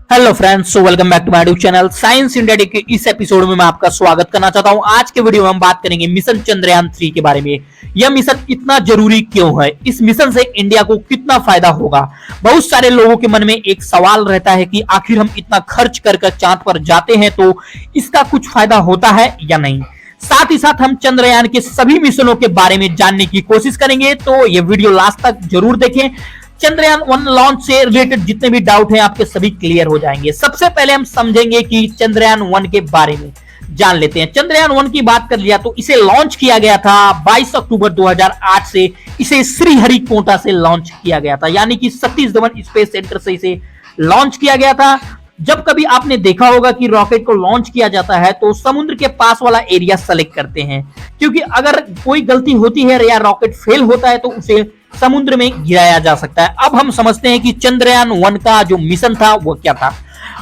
Hello friends, so welcome back to my YouTube channel science India day के इस episode में मैं आपका स्वागत करना चाहता हूं। आज के वीडियो में हम बात करेंगे मिशन चंद्रयान 3 के बारे में। यह मिशन इतना जरूरी क्यों है, इस मिशन से इंडिया को कितना फायदा होगा। बहुत सारे लोगों के मन में एक सवाल रहता है कि आखिर हम इतना खर्च कर चांद पर जाते हैं तो इसका कुछ फायदा होता है या नहीं। साथ ही साथ हम चंद्रयान के सभी मिशनों के बारे में जानने की कोशिश करेंगे, तो ये वीडियो लास्ट तक जरूर देखें। चंद्रयान 1 लॉन्च से रिलेटेड जितने भी डाउट हैं आपके सभी क्लियर हो जाएंगे। सबसे पहले हम समझेंगे कि चंद्रयान 1 के बारे में जान लेते हैं। चंद्रयान 1 की बात कर लिया तो इसे लॉन्च किया गया था 22 अक्टूबर 2008 से। इसे श्रीहरिकोटा से लॉन्च किया गया था, यानी कि सतीश धवन स्पेस सेंटर से इसे लॉन्च किया गया था। जब कभी आपने देखा होगा कि रॉकेट को लॉन्च किया जाता है तो समुद्र के पास वाला एरिया सेलेक्ट करते हैं, क्योंकि अगर कोई गलती होती है या रॉकेट फेल होता है तो उसे समुद्र में गिराया जा सकता है। अब हम समझते हैं कि चंद्रयान 1 का जो मिशन था वो क्या था।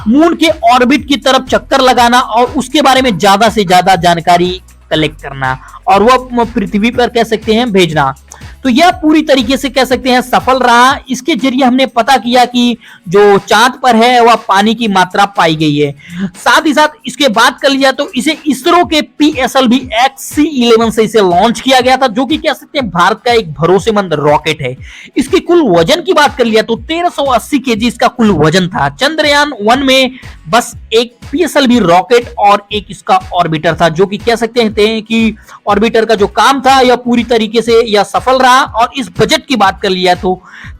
मून के ऑर्बिट की तरफ चक्कर लगाना और उसके बारे में ज्यादा से ज्यादा जानकारी कलेक्ट करना और वो पृथ्वी पर कह सकते हैं भेजना। तो यह पूरी तरीके से कह सकते हैं सफल रहा। इसके जरिए हमने पता किया कि जो चांद पर है वह पानी की मात्रा पाई गई है। साथ ही साथ इसके बात कर लिया तो इसे इसरो के PSLV XC-11 से इसे लॉन्च किया गया था, जो कि कह सकते हैं भारत का एक भरोसेमंद रॉकेट है। इसकी कुल वजन की बात कर लिया तो 1380 केजी इसका कुल वजन था। चंद्रयान 1 में बस एक PSLV रॉकेट और एक इसका ऑर्बिटर था, जो कि कह सकते हैं कि ऑर्बिटर का जो काम था यह पूरी तरीके से यह सफल रहा। और इस बजट की बात कर लिया तो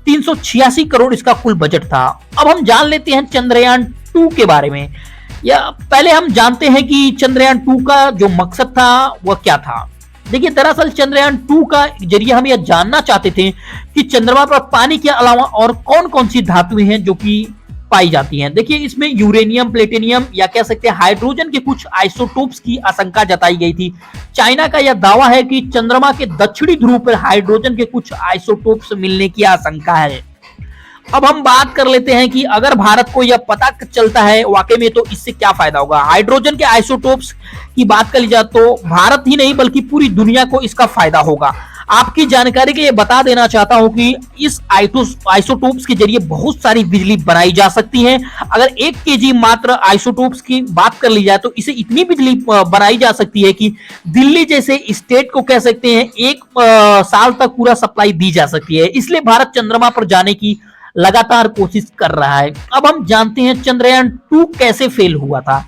386 करोड़ इसका कुल बजट था। अब हम जान लेते हैं चंद्रयान 2 के बारे में। या पहले हम जानते हैं कि चंद्रयान 2 का जो मकसद था वह क्या था। देखिए, दरअसल चंद्रयान 2 का जरिए हम यह जानना चाहते थे कि चंद्रमा पर पानी के अलावा और कौन कौन सी धातुएं हैं जो कि पाई जाती हैं। देखिए, इसमें यूरेनियम, प्लेटिनियम या कह सकते हैं हाइड्रोजन के कुछ आइसोटोप्स की आशंका जताई गई थी। चाइना का यह दावा है कि चंद्रमा के दक्षिणी ध्रुव पर हाइड्रोजन के कुछ आइसोटोप्स मिलने की आशंका है। अब हम बात कर लेते हैं कि अगर भारत को यह पता चलता है वाकई में तो इससे क्या फायदा होगा। हाइड्रोजन के आइसोटोप्स की बात कर ली जाए तो भारत ही नहीं बल्कि पूरी दुनिया को इसका फायदा होगा। आपकी जानकारी के लिए बता देना चाहता हूं कि इस आइसोटोप्स के जरिए बहुत सारी बिजली बनाई जा सकती है। अगर 1 केजी मात्र आइसोटोप्स की बात कर ली जाए तो इसे इतनी बिजली बनाई जा सकती है कि दिल्ली जैसे स्टेट को कह सकते हैं 1 साल तक पूरा सप्लाई दी जा सकती है। इसलिए भारत चंद्रमा पर जाने की लगातार कोशिश कर रहा है। अब हम जानते हैं चंद्रयान 2 कैसे फेल हुआ था।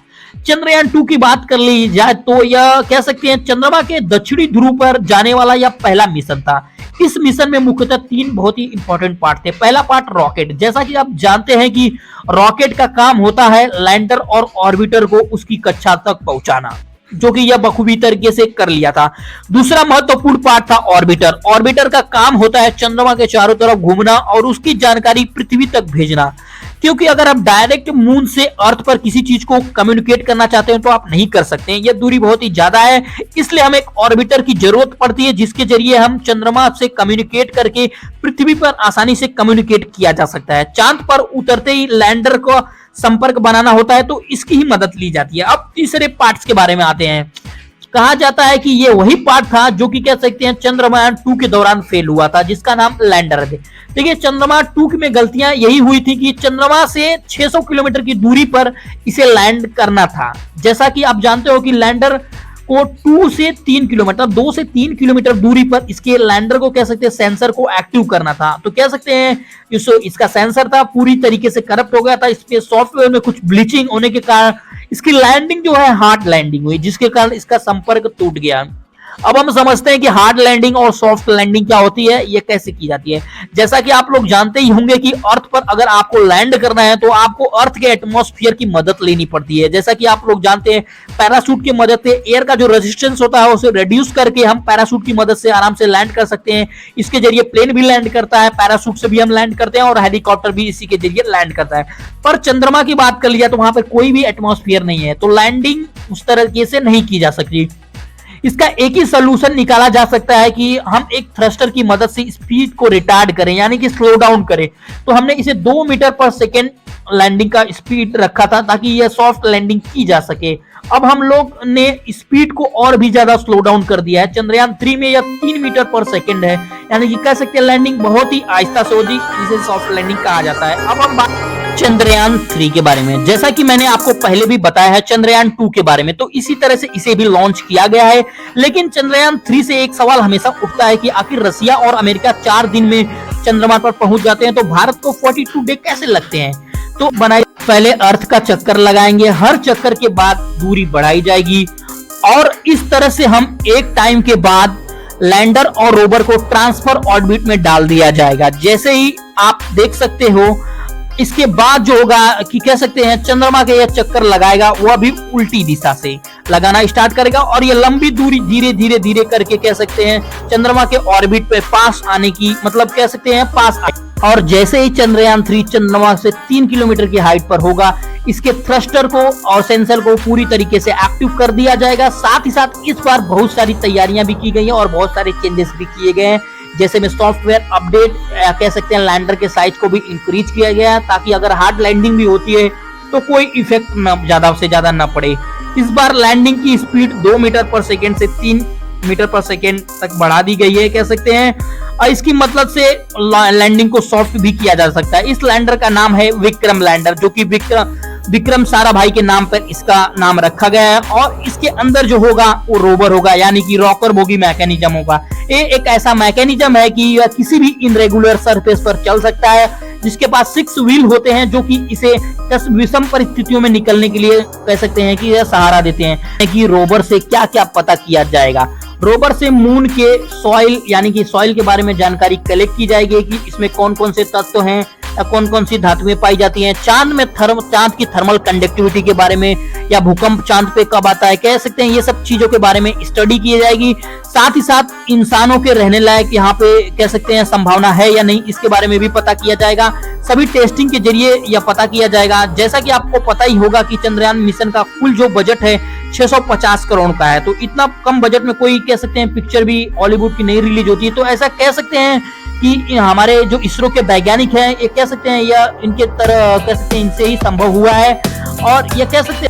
चंद्रयान 2 की बात कर ली जाए तो यह कह सकते हैं चंद्रमा के दक्षिणी ध्रुव पर जाने वाला यह पहला मिशन था। इस मिशन में मुख्यतः 3 बहुत ही इंपॉर्टेंट पार्ट थे। पहला पार्ट रॉकेट। जैसा कि आप जानते हैं कि रॉकेट का काम होता है लैंडर और ऑर्बिटर को उसकी कक्षा तक पहुंचाना, जो कि यह बखूबी तरीके से कर लिया था। दूसरा महत्वपूर्ण पार्ट था ऑर्बिटर। ऑर्बिटर का काम होता है चंद्रमा के चारों तरफ घूमना और उसकी जानकारी पृथ्वी तक भेजना, क्योंकि अगर आप डायरेक्ट मून से अर्थ पर किसी चीज को कम्युनिकेट करना चाहते हैं तो आप नहीं कर सकते हैं, यह दूरी बहुत ही ज्यादा है। इसलिए हमें एक ऑर्बिटर की जरूरत पड़ती है जिसके जरिए हम चंद्रमा से कम्युनिकेट करके पृथ्वी पर आसानी से कम्युनिकेट किया जा सकता है। चांद पर उतरते ही लैंडर को संपर्क बनाना होता है तो इसकी ही मदद ली जाती है। अब तीसरे पार्ट्स के बारे में आते हैं। कहा जाता है कि ये वही पार्ट था जो कि कह सकते हैं चंद्रयान 2 के दौरान फेल हुआ था, जिसका नाम लैंडर है। देखिए, चंद्रमा 2 में गलतियां यही हुई थी कि चंद्रमा से 600 किलोमीटर की दूरी पर इसे लैंड करना था। जैसा कि आप जानते हो कि लैंडर को 2 से 3 किलोमीटर 2 से 3 किलोमीटर दूरी पर इसके लैंडर को कह सकते हैं सेंसर को एक्टिव करना था। तो कह सकते हैं इसका सेंसर था पूरी तरीके से करप्ट हो गया था। इसके सॉफ्टवेयर में कुछ ब्लीचिंग होने के कारण इसकी लैंडिंग जो है हार्ड लैंडिंग हुई, जिसके कारण इसका संपर्क टूट गया। अब हम समझते हैं कि हार्ड लैंडिंग और सॉफ्ट लैंडिंग क्या होती है, ये कैसे की जाती है। जैसा कि आप लोग जानते ही होंगे कि अर्थ पर अगर आपको लैंड करना है तो आपको अर्थ के एटमॉस्फेयर की मदद लेनी पड़ती है। जैसा कि आप लोग जानते हैं पैराशूट की मदद से एयर का जो रेजिस्टेंस होता है उसे रिड्यूस करके हम पैराशूट की मदद से आराम से लैंड कर सकते हैं। इसके जरिए प्लेन भी लैंड करता है, पैराशूट से भी हम लैंड करते हैं और हेलीकॉप्टर भी इसी के जरिए लैंड करता है। पर चंद्रमा की बात कर लिया तो वहां पर कोई भी एटमॉस्फेयर नहीं है, तो लैंडिंग उस तरीके से नहीं की जा सकती। इसका एक ही सोल्यूशन निकाला जा सकता है कि हम एक थ्रस्टर की मदद से स्पीड को रिटार्ड करें, यानी कि स्लो डाउन करें। तो हमने इसे 2 मीटर पर सेकेंड लैंडिंग का स्पीड रखा था ताकि यह सॉफ्ट लैंडिंग की जा सके। अब हम लोग ने स्पीड को और भी ज्यादा स्लो डाउन कर दिया है। चंद्रयान 3 में यह 3 मीटर पर सेकेंड है, यानी कि कह सकते हैं लैंडिंग बहुत ही आहिस्ता से होगी, जिसे सॉफ्ट लैंडिंग कहा जाता है। अब हम चंद्रयान 3 के बारे में। जैसा कि मैंने आपको पहले भी बताया है चंद्रयान 2 के बारे में, तो इसी तरह से इसे भी लॉन्च किया गया है। लेकिन चंद्रयान 3 से एक सवाल हमेशा उठता है कि आखिर रसिया और अमेरिका 4 दिन में चंद्रमा पर पहुंच जाते हैं, तो भारत को 42 डे कैसे लगते हैं? तो बनाई पहले अर्थ का चक्कर लगाएंगे, हर चक्कर के बाद दूरी बढ़ाई जाएगी और इस तरह से हम एक टाइम के बाद लैंडर और रोवर को ट्रांसफर ऑर्बिट में डाल दिया जाएगा। जैसे ही आप देख सकते हो, इसके बाद जो होगा कि कह सकते हैं चंद्रमा के यह चक्कर लगाएगा, वह भी उल्टी दिशा से लगाना स्टार्ट करेगा और ये लंबी दूरी धीरे धीरे धीरे करके कह सकते हैं चंद्रमा के ऑर्बिट पे पास आने की, मतलब कह सकते हैं पास और जैसे ही चंद्रयान 3 चंद्रमा से 3 किलोमीटर की हाइट पर होगा, इसके थ्रस्टर को और सेंसर को पूरी तरीके से एक्टिव कर दिया जाएगा। साथ ही साथ इस बार बहुत सारी तैयारियां भी की गई हैं और बहुत सारे चेंजेस भी किए गए हैं, जैसे में सॉफ्टवेयर अपडेट, कह सकते हैं लैंडर के साइज को भी इंक्रीज किया गया है ताकि अगर हार्ड लैंडिंग भी होती है तो कोई इफेक्ट ज्यादा से ज्यादा न पड़े। इस बार लैंडिंग की स्पीड 2 मीटर पर सेकेंड से 3 मीटर पर सेकेंड तक बढ़ा दी गई है, कह सकते हैं। और इसकी मतलब से लैंडिंग को सॉफ्ट भी किया जा सकता है। इस लैंडर का नाम है विक्रम लैंडर, जो कि विक्रम साराभाई के नाम पर इसका नाम रखा गया है और इसके अंदर जो होगा वो रोवर होगा, यानी कि रॉकर बोगी मैकेनिज्म होगा। ये एक ऐसा मैकेनिज्म है कि यह किसी भी इनरेगुलर सरफेस पर चल सकता है, जिसके पास 6 व्हील होते हैं जो कि इसे विषम परिस्थितियों में निकलने के लिए कह सकते हैं कि यह सहारा देते हैं। कि रोवर से क्या क्या पता किया जाएगा, रोवर से मून के सॉइल यानी कि सॉइल के बारे में जानकारी कलेक्ट की जाएगी कि इसमें कौन कौन से तत्व हैं, कौन कौन सी धातुएं पाई जाती हैं। चांद में चांद की थर्मल कंडक्टिविटी के बारे में, या भूकंप चांद पे कब आता है, कह सकते हैं ये सब चीजों के बारे में स्टडी की जाएगी। साथ ही साथ इंसानों के रहने लायक यहाँ पे कह सकते हैं संभावना है या नहीं, इसके बारे में भी पता किया जाएगा। सभी टेस्टिंग के जरिए यह पता किया जाएगा। जैसा कि आपको पता ही होगा कि चंद्रयान मिशन का कुल जो बजट है 650 करोड़ का है, तो इतना कम बजट में कोई कह सकते हैं पिक्चर भी हॉलीवुड की नहीं रिलीज होती है। तो ऐसा कह सकते हैं कि हमारे जो इसरो के वैज्ञानिक हैं, ये कह सकते हैं या इनके तरह कह सकते हैं इनसे ही संभव हुआ है और ये कह सकते हैं